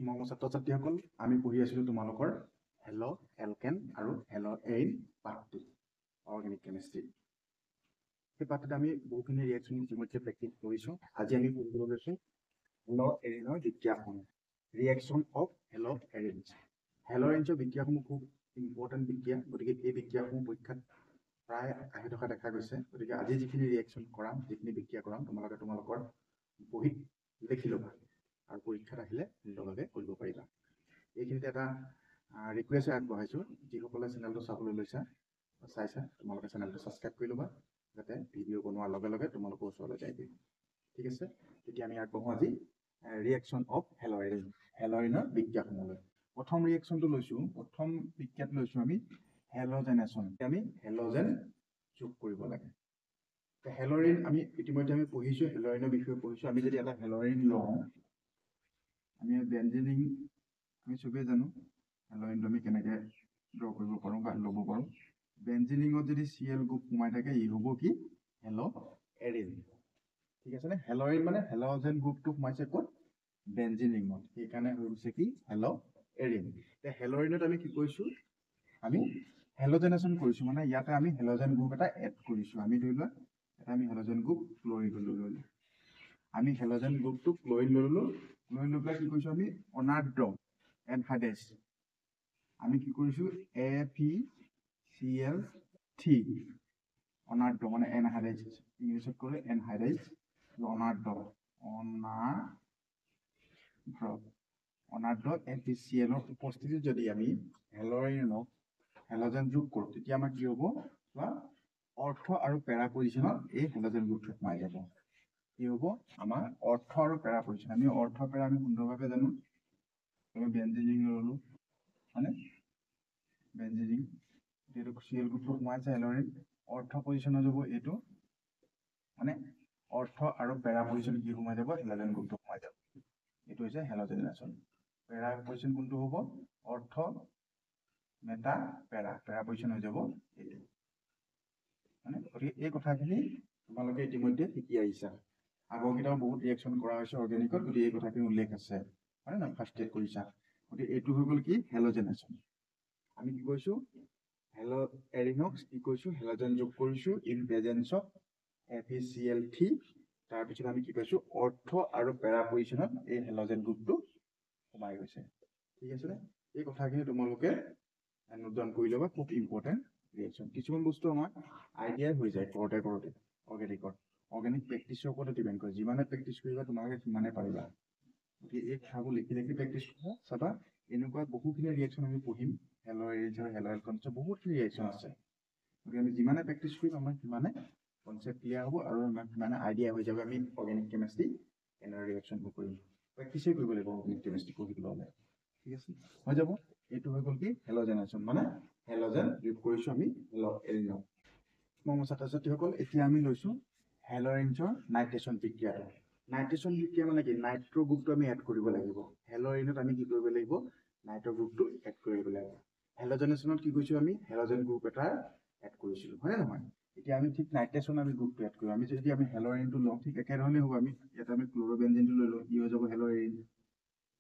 মৰমৰ ছাত্ৰ-ছাত্ৰীসকল, আমি পঢ়ি আছিলোঁ তোমালোকৰ হেল' এলকেন আৰু হেল' এৰিন পাঠটো অৰ্গেনিক কেমিষ্ট্ৰি। সেই পাঠটোত আমি বহুখিনি ৰিয়েকশ্যন ইতিমধ্যে প্ৰেক্টিছ কৰিছোঁ। আজি আমি পঢ়িবলৈ লৈছোঁ হেল' এৰিনৰ বিক্ৰিয়াসমূহ, ৰিয়েকশ্যন অফ হেল' এৰিনছ। হেল' এৰিনছৰ বিক্ৰিয়াসমূহ খুব ইম্পৰ্টেণ্ট বিক্ৰিয়া, গতিকে এই বিক্ৰিয়াসমূহ পৰীক্ষাত প্ৰায় আহি থকা দেখা গৈছে। গতিকে আজি যিখিনি ৰিয়েকশ্যন কৰাম, যিখিনি বিক্ৰিয়া কৰাম, তোমালোকে তোমালোকৰ বহীত লিখি ল'বা আৰু পৰীক্ষাত আহিলে লগে কৰিব পাৰিবা। এইখিনিতে এটা ৰিকুৱেষ্ট আগবঢ়াইছোঁ, যিসকলে চেনেলটো চাবলৈ লৈছা চাইছা, তোমালোকে চেনেলটো ছাবস্ক্ৰাইব কৰি ল'বা, যাতে ভিডিঅ' বনোৱাৰ লগে লগে তোমালোকৰ ওচৰলৈ যায়গৈ। ঠিক আছে, তেতিয়া আমি আগবঢ়োঁ আজি ৰিয়েকশ্যন অফ হেল' এৰিন, হেল' এৰিনৰ বিক্ৰিয়াসমূহলৈ। প্ৰথম ৰিয়েকশ্যনটো লৈছোঁ, প্ৰথম বিক্ৰিয়াত লৈছোঁ আমি হেল'জেনেশ্যন। আমি হেল'জেন যোগ কৰিব লাগে। হেল' এৰিন আমি ইতিমধ্যে আমি পঢ়িছোঁ, হেল' এৰিনৰ বিষয়ে পঢ়িছোঁ। আমি যদি এটা হেল' এৰিন লওঁ, আমি বেঞ্জিন ৰিং আমি চবেই জানো হেল' এৰিনটো আমি কেনেকৈ ড্ৰ কৰিব পাৰোঁ বা ল'ব পাৰোঁ। বেঞ্জিন ৰিঙত যদি Cl গ্ৰুপ সোমাই থাকে, ই হ'ব কি হেল' এৰিন। ঠিক আছে নে? হেল' এৰিন মানে হেল'জেন গ্ৰুপটো সোমাইছে ক'ত? বেঞ্জিন ৰিঙত, সেইকাৰণে হৈ গৈছে কি হেল' এৰিন। এতিয়া হেল' এৰিনত আমি কি কৰিছোঁ? আমি হেল'জেনেশ্যন কৰিছোঁ, মানে ইয়াতে আমি হেল'জেন গ্ৰুপ এটা এড কৰিছোঁ। আমি ধৰি লোৱা এটা আমি হেল'জেন গ্ৰুপ ক্লৰিন ল'লোঁ। আমি হেল'জেন গ্ৰুপটো ক্লৰিন ল'লোঁ, লৈ পেলাই কি কৰিছোঁ? আমি অনাৰ্দ্ৰ এনহাইড্ৰাইড আমি কি কৰিছোঁ? AfCl3 অনাৰ্দ্ৰ মানে এনহাইড্ৰাইড, ইংলিছত ক'লে এনহাইড্ৰাইড, অনাৰ্দ্ৰ AfCl ৰ উপস্থিতিত যদি আমি হেল' এৰিনক হেল'জেন যোগ কৰোঁ, তেতিয়া আমাৰ কি হ'ব? অৰ্থ আৰু পেৰা পজিশ্যনত এই হেল'জেন গ্ৰুপটো সোমাই যাব। কি হ'ব? আমাৰ অৰ্থ আৰু পেৰা পজিশ্যন। আমি অৰ্থ পেৰা আমি সুন্দৰভাৱে জানো। আমি বেঞ্জিন ৰিং ল'লোঁ, হয়নে? বেঞ্জিন ৰিং যিহেতু Cl গ্ৰুপটো সোমাইছে হেল' এৰিন, অৰ্থ পজিশ্যনত যাব এইটো, মানে অৰ্থ আৰু পেৰা পজিশ্যন কি সোমাই যাব? হেল'জেন গ্ৰুপটো সোমাই যাব। এইটো হৈছে হেল'জেনেশ্যন। পেৰা পজিশ্যন কোনটো হ'ব? অৰ্থ মেটা পেৰা, পেৰা পজিশ্যন হৈ যাব এইটো। মানে গতিকে এই কথাখিনি তোমালোকে ইতিমধ্যে শিকি আহিছা। আগৰ কেইটাও বহুত ৰিয়েকশ্যন কৰা হৈছে অৰ্গেনিকত, গতিকে এই কথাখিনি উল্লেখ আছে, হয় নে? ফাৰ্ষ্ট ইয়েৰ কৰিছা। গতিকে এইটো হৈ গ'ল কি হেল'জেনেশ্যন। আমি কি কৰিছোঁ? হেল' এৰিনক কি কৰিছোঁ? হেল'জেন যোগ কৰিছোঁ ইন প্ৰেজেন্স অফ FeCl3। তাৰপিছত আমি কি পাইছোঁ? অৰ্থ আৰু পেৰা পজিশ্যনত এই হেল'জেন গ্ৰুপটো সোমাই গৈছে। ঠিক আছে নে? এই কথাখিনি তোমালোকে নোট ডাউন কৰি ল'বা, খুব ইম্পৰ্টেণ্ট ৰিয়েকশ্যন। কিছুমান বস্তু আমাৰ আইডিয়াই হৈ যায় কৰোঁতে অৰ্গেনিকৰ। অৰ্গেনিক প্ৰেক্টিছৰ ওপৰতে ডিপেণ্ড কৰে। যিমানে প্ৰেক্টিছ কৰিবা তোমালোকে সিমানে পাৰিবা। গতিকে এই কথাবোৰ লিখি প্ৰেক্টিছ কৰা, চাবা এনেকুৱা বহুখিনি ৰিয়েকশ্যন আমি পঢ়িম। হেল' এৰিনছ আৰু হেল' এলকেনছৰ বহুতখিনি ৰিয়েকশ্যন আছে। গতিকে আমি যিমানে প্ৰেক্টিছ কৰিম, আমাৰ সিমানে কনচেপ্ট ক্লিয়াৰ হ'ব আৰু আমাৰ সিমানে আইডিয়া হৈ যাব আমি অৰ্গেনিক কেমিষ্ট্ৰি কেনেদৰে ৰিয়েকশ্যনবোৰ কৰিম। প্ৰেক্টিছেই কৰিব লাগিব অৰ্গেনিক কেমিষ্ট্ৰি পঢ়িবলৈ হ'লে। ঠিক আছে, হৈ যাব। এইটো হৈ গ'ল কি হেল'জেনেশ্যন, মানে হেল'জেন যোগ কৰিছোঁ আমি হেল' এৰিনক। মৰমৰ ছাত্ৰ-ছাত্ৰীসকল, এতিয়া আমি লৈছোঁ হেল' এৰিনছৰ নাইট্ৰেশ্যন বিক্ৰিয়াটো। নাইট্ৰেশ্যন বিক্ৰিয়া মানে কি? নাইট্ৰ গ্ৰুপটো আমি এড কৰিব লাগিব। হেল' এৰিনত আমি কি কৰিব লাগিব? নাইট্ৰ গ্ৰুপটো এড কৰিব লাগিব। হেল'জেনেশ্যনত কি কৰিছোঁ? আমি হেল'জেন গ্ৰুপ এটা এড কৰিছিলোঁ, হয় নে নহয়? এতিয়া আমি ঠিক নাইট্ৰেশ্যন আমি গ্ৰুপটো এড কৰিম। আমি যদি আমি হেল' এৰিনটো লওঁ, ঠিক একেধৰণে হ'ব। আমি ইয়াতে আমি ক্ল'ৰ'বেঞ্জিনটো লৈ লওঁ, ই হৈ যাব হেল' এৰিন,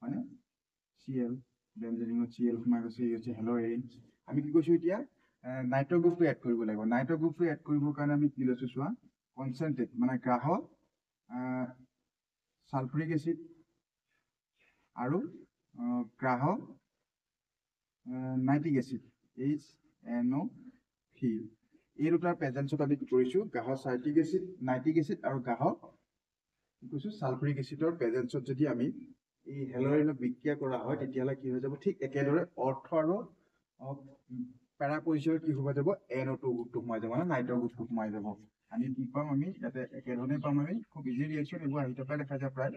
হয়নে? Cl বেঞ্জিন ৰিঙত Cl সোমাই গৈছে, ই হৈছে হেল' এৰিন। আমি কি কৰিছোঁ এতিয়া? নাইট্ৰ গ্ৰুপটো এড কৰিব লাগিব। নাইট্ৰ গ্ৰুপটো এড কৰিবৰ কাৰণে আমি কি লৈছোঁ চোৱা, কনচেনট্ৰেট মানে গ্ৰাহক ছালফুৰিক এচিড আৰু গ্ৰাহক নাইট্ৰিক এচিড HNO3। এই দুটাৰ প্ৰেজেন্সত আমি কি কৰিছোঁ? গ্ৰাহক নাইট্ৰিক এচিড আৰু গ্ৰাহক কি কৈছোঁ? ছালফুৰিক এচিডৰ প্ৰেজেন্সত যদি আমি এই হেল' এৰিনক বিক্ৰিয়া কৰা হয়, তেতিয়াহ'লে কি হৈ যাব? ঠিক একেদৰে অৰ্থ আৰু পেৰা পজিশ্যনত কি সোমাই যাব? NO2 গ্ৰুপটো সোমাই যাব, মানে নাইট্ৰ গ্ৰুপটো সোমাই যাব। আমি কি পাম? আমি ইয়াতে একেধৰণে পাম। আমি খুব ইজি ৰিয়েকশ্যন, এইবোৰ আহি থকাই দেখা যায় প্ৰায়।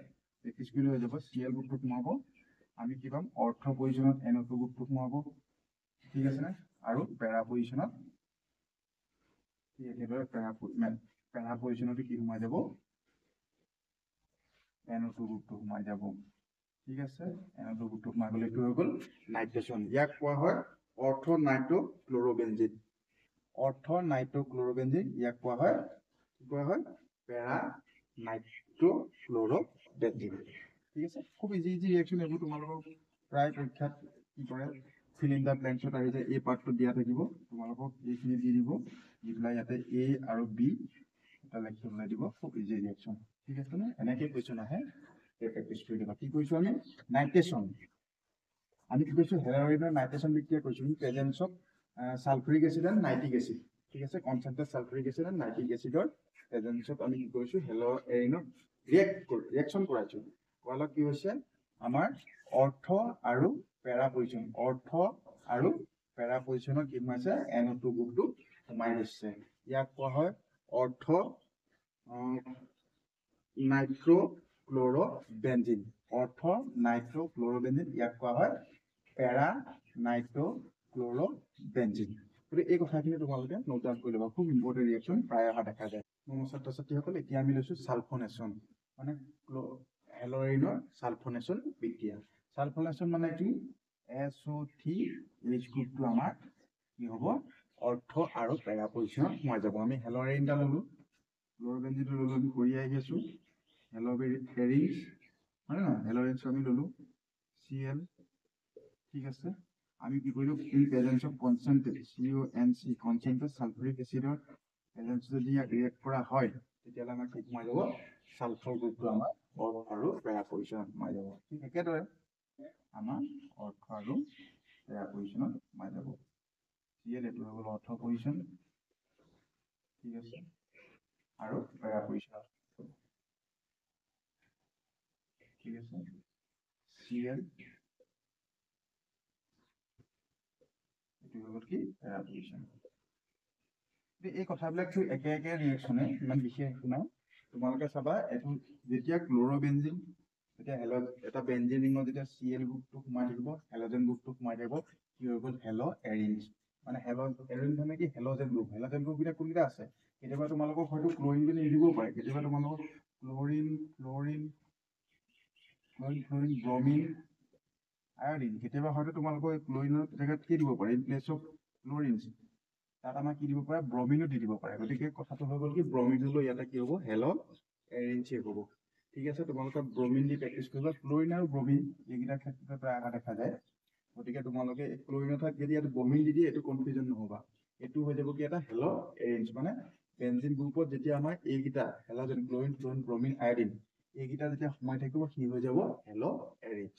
প্ৰেক্টিছ কৰিলে হৈ যাব। Cl গ্ৰুপটো সোমাব, আমি কি পাম? অৰ্থ পজিশ্যনত NO2 গ্ৰুপটো সোমাব, ঠিক আছে নে? আৰু পেৰা পজিশ্যনত একেদৰে পেৰা পজিশ্যনতো কি সোমাই যাব? NO2 গ্ৰুপটো সোমাই যাব। ঠিক আছে, NO2 গ্ৰুপটো সোমাই গ'লে এইটো হৈ গ'ল নাইট্ৰেশ্যন। ইয়াক কোৱা হয় অৰ্থ নাইট্ৰ ক্ল'ৰ'বেঞ্জিন। অৰ্থ নাইট্ৰ ক্ল'ৰ'বেঞ্জিন, ইয়াক কোৱা হয় কি কোৱা হয়? পেৰা নাইট্ৰ ক্ল'ৰ'বেঞ্জিন। ঠিক আছে খুব ইজি ৰিয়েকশ্যন এইবোৰ তোমালোকক প্ৰায় পৰীক্ষাত কি কৰে ফিল ইন দা ব্লেংকছত আহি যায় এই পাৰ্টটো দিয়া থাকিব তোমালোকক এইখিনি দি দিব দি পেলাই ইয়াতে এ আৰু বি এটা লেখি ওলাই দিব খুব ইজি ৰিয়েকশ্যন ঠিক আছে নে এনেকৈ কুৱেশ্যন আহে প্ৰেক্টিছ কৰি দিবা কি কৰিছোঁ আমি নাইট্ৰেশ্যন আমি কি কৈছোঁ হেল'ৰিনৰ নাইট্ৰেশ্যন বিক্ৰিয়া কৰিছোঁ presence of sulphuric acid and nitric acid ঠিক আছে concentrate sulphuric acid and nitric এচিডৰ প্ৰেজেন্সত আমি কি কৰিছোঁ হেল'ৰিনক ৰিয়েকশ্যন কৰাইছোঁ কৰালত কি হৈছে আমাৰ অৰ্থ আৰু পেৰা পজিশ্যন অৰ্থ আৰু পেৰা পজিশ্যনত কি সোমাইছে NO2 গ্ৰুপটো সোমাই গৈছে ইয়াক কোৱা হয় অৰ্থ নাইট্ৰ'ক্ল'ৰ'বেনজিন অৰ্থ নাইট্ৰ'ক্ল'ৰ'বেনজিন ইয়াক কোৱা হয় পেৰা নাইট্ৰ'ক্ল'ৰ'বেনজিন গতিকে এই কথাখিনি তোমালোকে নোট ডাউন কৰি ল'বা খুব ইম্পৰ্টেণ্ট ৰিয়েকশ্যন প্ৰায় অহা দেখা যায় মোৰ ছাত্ৰ ছাত্ৰীসকল এতিয়া আমি লৈছোঁ ছালফনেশ্যন মানে হেল'ৰিনৰ ছালফনেশ্যন বিক্ৰিয়া ছালফনেশ্যন মানে কি SO3 গ্ৰুপটো আমাৰ কি হ'ব অৰ্থ আৰু পেৰা পজিশ্যনত সোমাই যাব আমি হেল'ৰিনটা ল'লোঁ ক্ল'ৰ'বেনজিনটো ল'লোঁ আমি কৰি আহি আছোঁ হেল'ৰিনছ হয় নহয় হেল'ৰিনছ আমি ল'লোঁ Cl ঠিক আছে আমি কি কৰিলোঁ ইন প্ৰেজেন্স অফ কনচেন্ট্ৰেট CONC কনচেন্ট্ৰেট সালফ্যুৰিক এচিডৰ প্ৰেজেন্স যদি ইয়াক ৰিয়েক্ট কৰা হয় তেতিয়াহ'লে আমাৰ কি সোমাই যাব সালফাৰ গ্ৰুপটো আমাৰ অৰ্থ আৰু পেৰা পজিশ্যনত সোমাই যাব ঠিক একেদৰে আমাৰ অৰ্থ আৰু পেৰা পজিশ্যনত সোমাই যাব Cl এইটো হৈ গ'ল অৰ্থ পজিশ্যন ঠিক আছে আৰু পেৰা পজিশ্যনত ঠিক আছে Cl কি পেৰা পজিশ্যন এই কথাবিলাক একে একে ৰিয়েকশ্যনে ইমান বিশেষ একো নাই তোমালোকে চাবা এইটো যেতিয়া ক্ল'ৰ'বেনজিন যেতিয়া এটা বেনজিন ৰিঙত যেতিয়া Cl গ্ৰুপটো সোমাই থাকিব হেল'জেন গ্ৰুপটো সোমাই থাকিব কি হৈ গ'ল হেল'এৰিনছ মানে হেল'এৰিন মানে কি হেল'জেন গ্ৰুপ এতিয়া কোনকেইটা আছে কেতিয়াবা তোমালোকক হয়তো ক্ল'ৰিন বুলি নিদিবও পাৰে কেতিয়াবা তোমালোকক ক্ল'ৰিন ব্ৰমিন আয়ডিন কেতিয়াবা হয়তো তোমালোকৰ ক্ল'ৰিনৰ জেগাত কি দিব পাৰে ইন প্লেচ অফ ক্ল'ৰিন তাত আমাৰ কি দিব পাৰে ব্ৰমিনো দি দিব পাৰে গতিকে কথাটো হৈ গ'ল কি ব্ৰমিনটো লৈ ইয়াতে কি হ'ব হেল'এৰিনছ হ'ব ঠিক আছে তোমালোকে ব্ৰমিন দি প্ৰেক্টিছ কৰিবা ক্ল'ৰিন আৰু ব্ৰমিন এইকেইটাৰ ক্ষেত্ৰতে প্ৰায় অহা দেখা যায় গতিকে তোমালোকে ক্ল'ৰিনৰ ঠাইত যদি ইয়াত ব্ৰমিন দি দিয়ে এইটো কনফিউজন নহ'বা এইটো হৈ যাব কি এটা হেল'এৰিনছ মানে বেনজিন গ্ৰুপত যেতিয়া আমাৰ এইকেইটা হেল'জেন ক্ল'ৰিন ব্ৰমিন আয়ডিন এইকেইটা যেতিয়া সোমাই থাকিব সি হৈ যাব হেল'এৰিনছ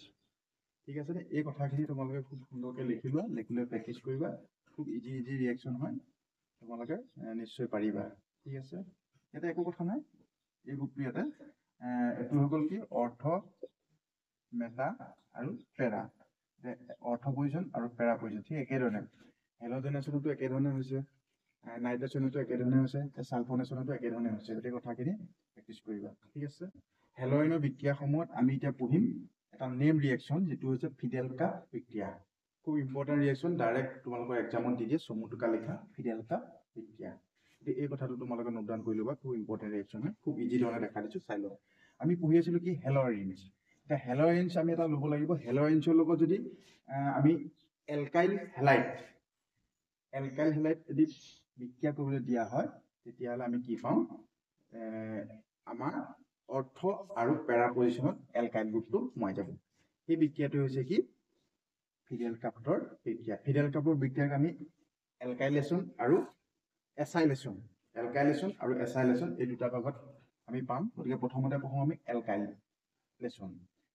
ঠিক আছে এই কথাখিনি তোমালোকে খুব সুন্দৰকৈ লিখি লোৱা লিখি লৈ প্ৰেক্টিছ কৰিবা খুব ইজি ৰিয়েকশ্যন হয় তোমালোকে নিশ্চয় পাৰিবা ঠিক আছে ইয়াতে একো কথা নাই এই গ্ৰুপটো ইয়াতে এইটো হৈ গ'ল কি অৰ্থ মেটা আৰু পেৰা অৰ্থ পজিশ্যন আৰু পেৰা পজিশ্যন ঠিক একেধৰণে হেল'জেনেশ্যনতো একেধৰণে হৈছে নাইট্ৰেশ্যনতো একেধৰণে হৈছে ছালফনেশ্যনতো একেধৰণে হৈছে গোটেই কথাখিনি প্ৰেক্টিছ কৰিবা ঠিক আছে হেল'ৰিনৰ বিক্ৰিয়াসমূহত আমি এতিয়া পঢ়িম এটা নেম ৰিয়েকশ্যন যিটো হৈছে ফিডেল কাপ বিক্ৰিয়া খুব ইম্পৰ্টেণ্ট ৰিয়েকশ্যন ডাইৰেক্ট তোমালোকৰ এক্সামত দি দিয়ে চমু টোকা লিখা ফিডেল কাপ বিক্ৰিয়া এই কথাটো তোমালোকে নোট ডাউন কৰি ল'বা খুব ইম্পৰ্টেণ্ট ৰিয়েকশ্যন হয় খুব ইজি ধৰণে দেখা দিছোঁ চাই লওঁ আমি পঢ়ি আছিলোঁ কি হেল'ৰিনছ এতিয়া হেল'ৰিনছ আমি এটা ল'ব লাগিব হেল'ৰিনছৰ লগত যদি আমি এলকাইল হেলাইড যদি বিক্ৰিয়া কৰিবলৈ দিয়া হয় তেতিয়াহ'লে আমি কি পাওঁ আমাৰ অৰ্থ আৰু পেৰা পজিশ্যনত এলকাইল গ্ৰুপটো সোমাই যাব সেই বিক্ৰিয়াটো হৈছে কি ফিডেল কাপৰ বিক্ৰিয়া ফিডেল কাপৰ বিক্ৰিয়াক আমি এলকাইলেশ্যন আৰু এছাইলেশ্যন এই দুটা ভাগত আমি পাম গতিকে প্ৰথমতে পঢ়োঁ আমি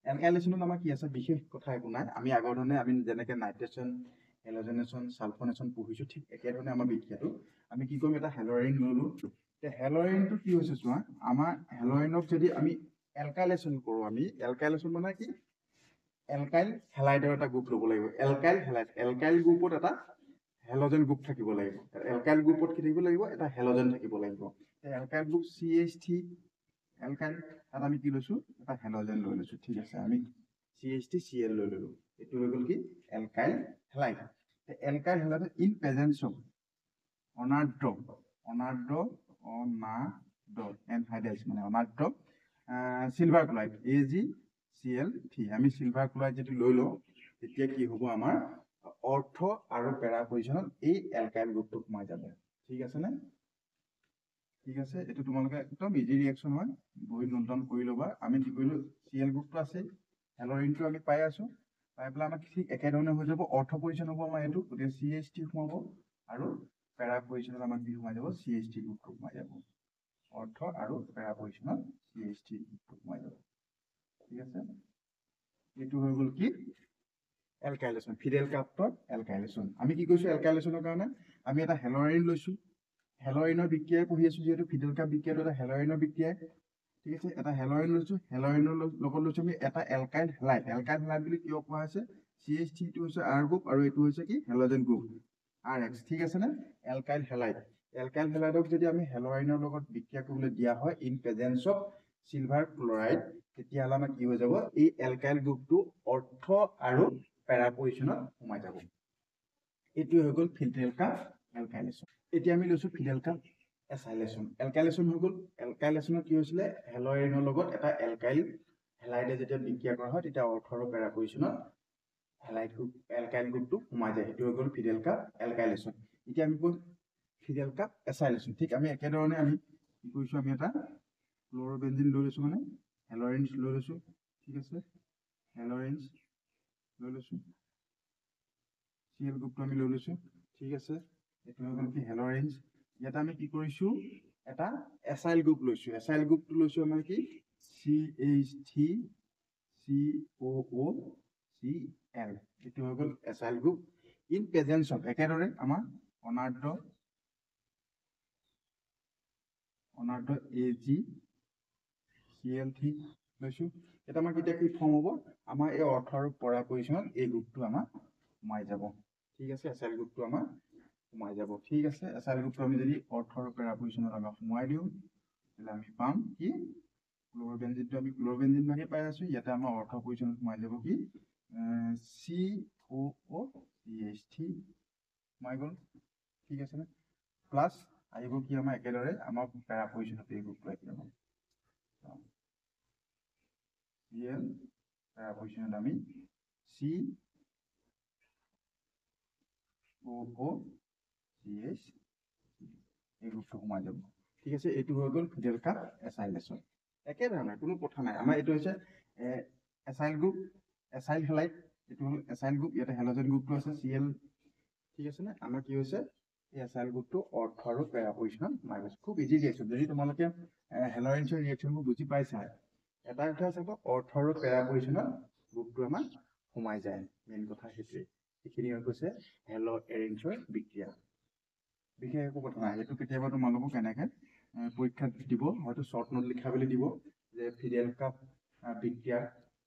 এলকাইলেশ্যনত আমাৰ কি আছে বিশেষ কথা একো নাই আমি আগৰ ধৰণে আমি যেনেকৈ নাইট্ৰেশ্যন হেল'জেনেশ্যন ছালফনেশ্যন পঢ়িছোঁ ঠিক একেধৰণে আমাৰ বিক্ৰিয়াটো আমি কি কৰিম এটা হেল'ৰিন ল'লোঁ এতিয়া হেল'ৰিনটো কি হৈছে চোৱা আমাৰ হেল'ৰিনক যদি আমি এলকাইলেশ্যন কৰোঁ আমি এলকাইলেশ্যন মানে কি এলকাইল হেলাইডৰ এটা গ্ৰুপ ল'ব লাগিব এলকাইল গ্ৰুপত এটা হেল'জেন গ্ৰুপ থাকিব লাগিব এলকাইল গ্ৰুপত কি থাকিব লাগিব এটা হেল'জেন থাকিব লাগিব এলকাইল গ্ৰুপ CH3 এলকাইল তাত আমি কি লৈছোঁ এটা হেল'জেন লৈ লৈছোঁ ঠিক আছে আমি CH3Cl লৈ ল'লোঁ এইটো হৈ গ'ল কি alkyl halide in presence of অনাৰ্দ্ৰ এনহাইড্ৰাইডছ মানে অনাৰ্দ্ৰ চিলভাৰ ক্লৰাইড AgCl3 আমি চিলভাৰ ক্লৰাইড যদি লৈ লওঁ তেতিয়া কি হ'ব আমাৰ অৰ্থ আৰু পেৰা পজিশ্যনত এই এলকাইল গ্ৰুপটো সোমাই যাব ঠিক আছে নে ঠিক আছে, এইটো তোমালোকে একদম ইজি ৰিয়েকশ্যন হয়, বহীত নোট ডাউন কৰি ল'বা। আমি কি কৰিলোঁ, চিএল গ্ৰুপটো আছে, হেলৰিনটো আমি পাই আছোঁ, পাই পেলাই আমাক ঠিক একেধৰণে হৈ যাব। অৰ্থ পজিশ্যন হ'ব আমাৰ এইটো, গতিকে CH3 সোমাব, আৰু পেৰা পজিশ্যনত আমাৰ কি সোমাই যাব, CH3 গ্ৰুপটো সোমাই যাব। অৰ্থ আৰু পেৰা পজিশ্যনত CH3 গ্ৰুপটো সোমাই যাব। ঠিক আছে, এইটো হৈ গ'ল কি, এলকাইলেশ্যন, ফিডেল কাপ্টৰ এলকাইলেশ্যন। আমি কি কৈছোঁ এলকাইলেশ্যনৰ কাৰণে, আমি এটা হেলৰিন লৈছোঁ, হেলৰিনৰ বিক্ৰিয়াই পঢ়ি আছোঁ যিহেতু, ফিডেল কাপ বিক্ৰিয়াটো এটা হেলৰিনৰ বিক্ৰিয়াই। ঠিক আছে, এটা হেলৰিন লৈছোঁ, হেলৰিনৰ লগত লৈছোঁ আমি এটা এলকাইল হেলাইড। এলকাইল হেলাইড বুলি কিয় কোৱা হৈছে, CH3 টো হৈছে R গ্ৰুপ, আৰু এইটো হৈছে কি হেলজেন গ্ৰুপ RH। ঠিক আছে নে, এলকাইল হেলাইড। এলকাইল হেলাইডক যদি আমি হেলৰিনৰ লগত বিক্ৰিয়া কৰিবলৈ দিয়া হয় in presence of silver chloride, তেতিয়াহ'লে আমাৰ কি হৈ যাব, এই এলকাইল গ্ৰুপটো অৰ্থ আৰু পেৰা পজিশ্যনত সোমাই যাব। এইটো হৈ গ'ল ফিডেল কাপ এলকাইলেশ্যন। এতিয়া আমি লৈছোঁ ফিডেল কাপ এচাইলেশ্যন। এলকাইলেশ্যন হৈ গ'ল, এলকাইলেশ্যনত কি হৈছিলে, হেলৰিনৰ লগত এটা এলকাইল হেলাইডে যেতিয়া বিক্ৰিয়া কৰা হয় তেতিয়া অৰ্থ আৰু পেৰা পজিশ্যনত হেলাইড গ্ৰুপ এলকাইল গ্ৰুপটো সোমাই যায়। সেইটো হৈ গ'ল ফিডেল কাপ এলকাইলেশ্যন। এতিয়া আমি ক'ম ফিডেল কাপ এচাইলেশ্যন। ঠিক আমি একেধৰণে আমি কি কৰিছোঁ, আমি এটা ক্ল'ৰবেনজিন লৈ লৈছোঁ, মানে হেলৰিনছ লৈ লৈছোঁ। ঠিক আছে, হেলৰিনছ লৈ লৈছোঁ, চিএল গ্ৰুপটো আমি লৈ লৈছোঁ। ঠিক আছে, এইটো হৈ গ'ল কি হেলৰিনছ। ইয়াতে আমি কি কৰিছোঁ, এটা এচাইল গ্ৰুপ লৈছোঁ। এচাইল গ্ৰুপটো লৈছোঁ আমাৰ কি CH3COOCl। এইটো হৈ গ'ল এচাইল গ্ৰুপ ইন প্ৰেজেন্স অফ, একেদৰে আমাৰ অনাৰ্দ্ৰ AgCl3 লৈছোঁ। এটা আমাৰ কেতিয়া কি ফৰ্ম হ'ব, আমাৰ এই অৰ্থ আৰু পেৰা পজিশ্যনত এই গ্ৰুপটো আমাৰ সোমাই যাব। ঠিক আছে, এচাইল গ্ৰুপটো আমাৰ সোমাই যাব। ঠিক আছে, এচাইল গ্ৰুপটো আমি যদি অৰ্থ আৰু পেৰা পজিশ্যনত আমি সোমাই দিওঁ, তেতিয়াহ'লে আমি পাম কি ক্ল'ৰবেনজিনটো আমি ক্ল'ৰবেনজিন ভাগে পাই আছোঁ। ইয়াতে আমাৰ অৰ্থ পজিশ্যনত সোমাই যাব কি COOCH3 সোমাই গ'ল। ঠিক আছে নে, প্লাছ আহিব কি আমাৰ একেদৰে আমাৰ পেৰা পজিশ্যনত এই গ্ৰুপটো আহি যাব। CL পেৰা পজিশ্যনত আমি COOCH এই গ্ৰুপটো সোমাই যাব। ঠিক আছে, এইটো হৈ গ'ল ফিডেল কাপ এচাইলেশ্যন। একেধৰণে কোনো কথা নাই, আমাৰ এইটো হৈছে এচাইল গ্ৰুপ, এচাইল হেলাইড, এইটো হ'ল এচাইল গ্ৰুপ, ইয়াতে হেলজেন গ্ৰুপটো আছে CL। ঠিক আছে নে, আমাৰ কি হৈছে এই এচাইল গ্ৰুপটো অৰ্থ আৰু পেৰা পজিশ্যনত সোমাই গৈছে। খুব ইজি ৰিয়েকশ্যন, যদি তোমালোকে হেলৰিনছৰ ৰিয়েকশ্যনবোৰ বুজি পাইছা, এটা কথা চাব, অৰ্থ আৰু পেৰা পজিশ্যনত গ্ৰুপটো আমাৰ সোমাই যায়। মেইন কথা সেইটোৱে। এইখিনি হৈ গৈছে হেল'এৰেঞ্জৰ বিক্ৰিয়া। বিশেষ একো কথা নাই, সেইটো কেতিয়াবা তোমালোকক এনেকে পৰীক্ষাত দিব, হয়তো শ্বৰ্ট নোট লিখা বুলি দিব যে ফিডেল কাপ বিক্ৰিয়া,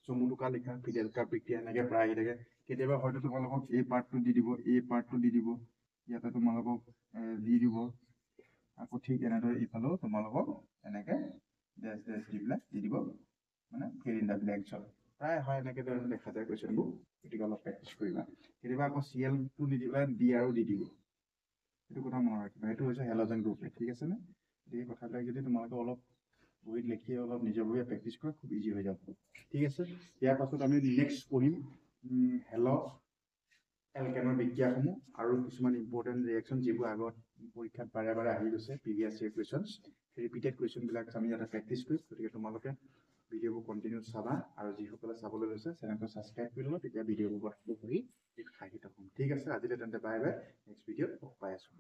চমুটোকা লিখা ফিডেল কাপ বিক্ৰিয়া, এনেকে প্ৰায় আহি থাকে। কেতিয়াবা হয়তো তোমালোকক এই পাৰ্টটো দি দিব, এই পাৰ্টটো দি দিব, ইয়াতে তোমালোকক দি দিব, আকৌ ঠিক এনেদৰে ইফালেও তোমালোকক এনেকে ডেছ ডেছ দি পেলাই দি দিব, মানে ফিল ইন দ্য ব্লেংকছত প্ৰায় হয় এনেকে ধৰণে দেখা যায় কুৱেশ্যনবোৰ। গতিকে অলপ প্ৰেক্টিচ কৰিবা। কেতিয়াবা আকৌ CL টো নিদি পেলাই D আৰু দি দিব, সেইটো কথা মনত ৰাখিবা। সেইটো হৈছে হেলজেন গ্ৰুপ। ঠিক আছে নে, এই কথাবিলাক যদি তোমালোকে অলপ বহীত লিখি অলপ নিজৰভাৱে প্ৰেক্টিচ কৰা, খুব ইজি হৈ যাব। ঠিক আছে, ইয়াৰ পাছত আমি নেক্সট পঢ়িম এলকেনৰ বিক্ৰিয়াসমূহ আৰু কিছুমান ইম্পৰ্টেণ্ট ৰিয়েকশ্যন, যিবোৰ আগত পৰীক্ষাত বাৰে বাৰে আহি গৈছে, প্ৰিভিয়াছ ইয়েৰ কুৱেশ্যনছ, ৰিপিটেড কুৱেশ্যনবিলাক আমি ইয়াতে প্ৰেক্টিচ কৰিম। গতিকে তোমালোকে ভিডিঅ'বোৰ কণ্টিনিউ চাবা, আৰু যিসকলে চাবলৈ লৈছে চেনেলটো ছাবস্ক্ৰাইব কৰি ল'বা, তেতিয়া ভিডিঅ'বোৰ পঢ়ি উৎসাহিত হ'ম। ঠিক আছে, আজিলৈ তেন্তে বাই বাই, নেক্সট ভিডিঅ'ত পাই আছোঁ।